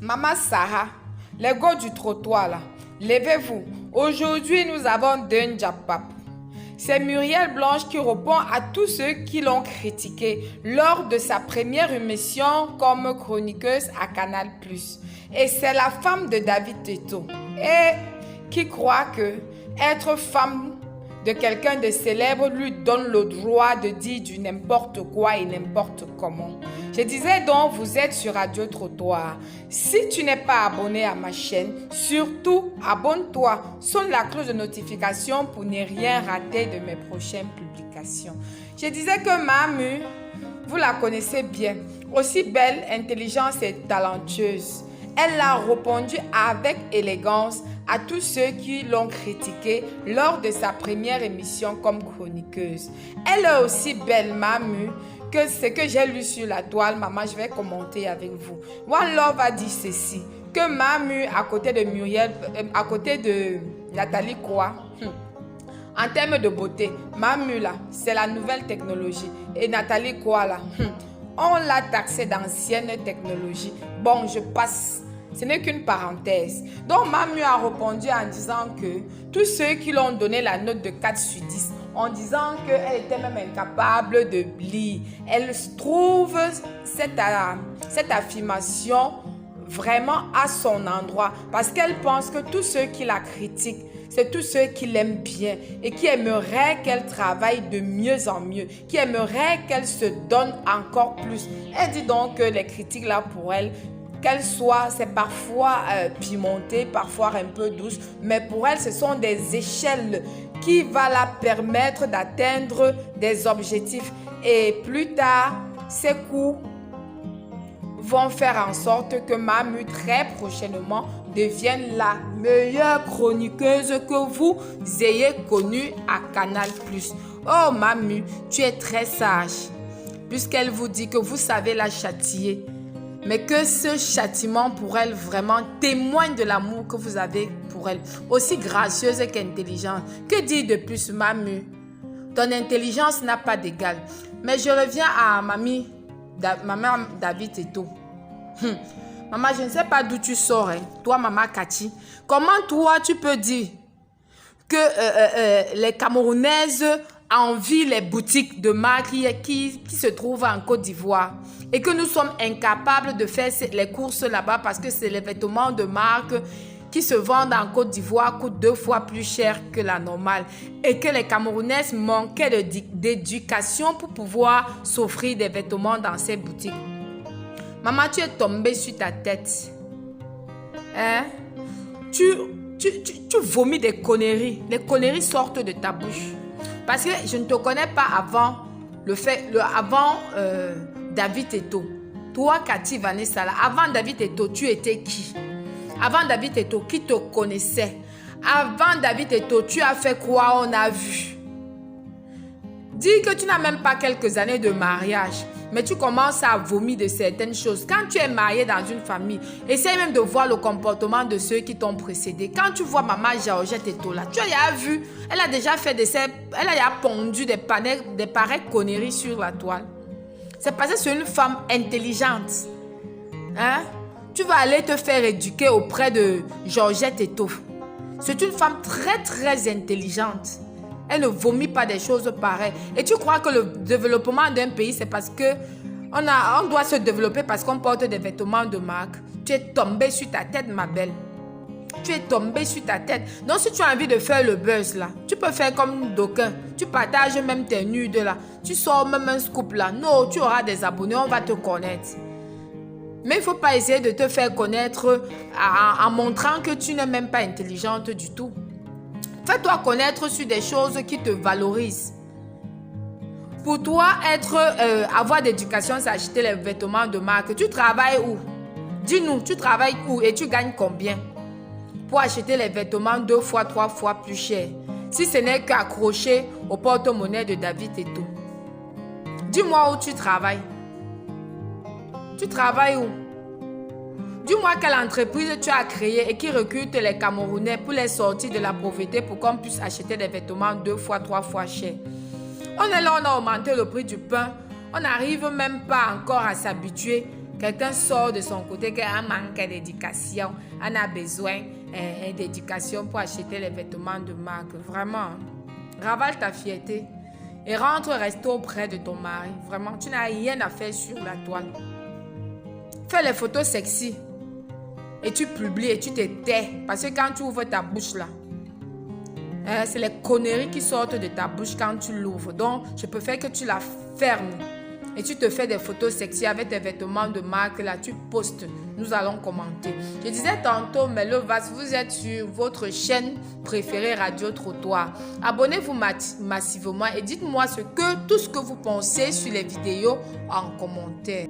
Maman Sarah, les gars du trottoir là, levez-vous. Aujourd'hui, nous avons d'un Japap. C'est Muriel Blanche qui répond à tous ceux qui l'ont critiqué lors de sa première émission comme chroniqueuse à Canal+. Et c'est la femme de David Teto. Et qui croit que être femme de quelqu'un de célèbre lui donne le droit de dire du n'importe quoi et n'importe comment. Je disais donc, vous êtes sur Radio Trottoir. Si tu n'es pas abonné à ma chaîne, surtout abonne-toi. Sonne la cloche de notification pour ne rien rater de mes prochaines publications. Je disais que Mamu, vous la connaissez bien. Aussi belle, intelligente et talentueuse. Elle a répondu avec élégance à tous ceux qui l'ont critiquée lors de sa première émission comme chroniqueuse. Elle est aussi belle, Mamu, que ce que j'ai lu sur la toile. Maman, je vais commenter avec vous. One Love a dit ceci, que Mamu, à côté de Muriel, à côté de Nathalie Koa, en termes de beauté, Mamu là, c'est la nouvelle technologie. Et Nathalie Koa là, on l'a taxé d'ancienne technologie. Bon, je passe. Ce n'est qu'une parenthèse. Donc, Mamu a répondu en disant que tous ceux qui l'ont donné la note de 4 sur 10, en disant qu'elle était même incapable de lire. Elle trouve cette affirmation vraiment à son endroit parce qu'elle pense que tous ceux qui la critiquent, c'est tous ceux qui l'aiment bien et qui aimeraient qu'elle travaille de mieux en mieux, qui aimeraient qu'elle se donne encore plus. Elle dit donc que les critiques là pour elle, qu'elle soit, c'est parfois pimenté, parfois un peu douce, mais pour elle, ce sont des échelles qui vont la permettre d'atteindre des objectifs. Et plus tard, ces coups vont faire en sorte que Mamu, très prochainement, devienne la meilleure chroniqueuse que vous ayez connue à Canal+. Oh Mamu, tu es très sage, puisqu'elle vous dit que vous savez la châtier. Mais que ce châtiment pour elle vraiment témoigne de l'amour que vous avez pour elle. Aussi gracieuse qu'intelligente. Que dire de plus, Mamu? Ton intelligence n'a pas d'égal. Mais je reviens à maman David Teto. Maman, je ne sais pas d'où tu sors. Toi, maman Kati. Comment toi, tu peux dire que les Camerounaises envient les boutiques de marque qui se trouvent en Côte d'Ivoire et que nous sommes incapables de faire les courses là-bas parce que c'est les vêtements de marque qui se vendent en Côte d'Ivoire coûtent 2 fois plus cher que la normale et que les Camerounaises manquaient d'éducation pour pouvoir s'offrir des vêtements dans ces boutiques. Maman, tu es tombée sur ta tête. Hein? Tu vomis des conneries. Les conneries sortent de ta bouche. Parce que je ne te connais pas avant David Teto. Toi, Cathy Vanessa, avant David Teto, tu étais qui? Avant David Teto, qui te connaissait? Avant David Teto, tu as fait quoi? On a vu. Dis que tu n'as même pas quelques années de mariage, mais tu commences à vomir de certaines choses. Quand tu es marié dans une famille, essaye même de voir le comportement de ceux qui t'ont précédé. Quand tu vois maman Georgette Teto là, tu as déjà vu, elle a déjà fait elle a déjà pondu des pareilles conneries sur la toile. C'est parce que c'est une femme intelligente. Hein? Tu vas aller te faire éduquer auprès de Georgette Teto. C'est une femme très très intelligente. Elle ne vomit pas des choses pareilles. Et tu crois que le développement d'un pays, c'est parce que on doit se développer parce qu'on porte des vêtements de marque. Tu es tombé sur ta tête, ma belle. Tu es tombé sur ta tête. Donc, si tu as envie de faire le buzz, là, tu peux faire comme d'aucuns. Tu partages même tes nudes, là. Tu sors même un scoop, là. Non, tu auras des abonnés, on va te connaître. Mais il ne faut pas essayer de te faire connaître en montrant que tu n'es même pas intelligente du tout. Fais-toi connaître sur des choses qui te valorisent. Pour toi, avoir d'éducation, c'est acheter les vêtements de marque. Tu travailles où? Dis-nous, tu travailles où et tu gagnes combien pour acheter les vêtements 2 fois, 3 fois plus cher? Si ce n'est qu'accroché au porte-monnaie de David Teto. Dis-moi où tu travailles. Tu travailles où? Dis-moi quelle entreprise tu as créée et qui recrute les Camerounais pour les sortir de la pauvreté pour qu'on puisse acheter des vêtements 2 fois, 3 fois cher. On est là, on a augmenté le prix du pain. On n'arrive même pas encore à s'habituer. Quelqu'un sort de son côté qui a un manque d'éducation. On a besoin d'éducation pour acheter les vêtements de marque. Vraiment, ravale ta fierté et rentre rester auprès de ton mari. Vraiment, tu n'as rien à faire sur la toile. Fais les photos sexy et tu publies et tu te tais. Parce que quand tu ouvres ta bouche là, c'est les conneries qui sortent de ta bouche quand tu l'ouvres. Donc, je préfère que tu la fermes. Et tu te fais des photos sexy avec tes vêtements de marque. Là, tu postes. Nous allons commenter. Je disais tantôt, mais le Vas, vous êtes sur votre chaîne préférée Radio Trottoir. Abonnez-vous massivement et dites-moi tout ce que vous pensez sur les vidéos en commentaire.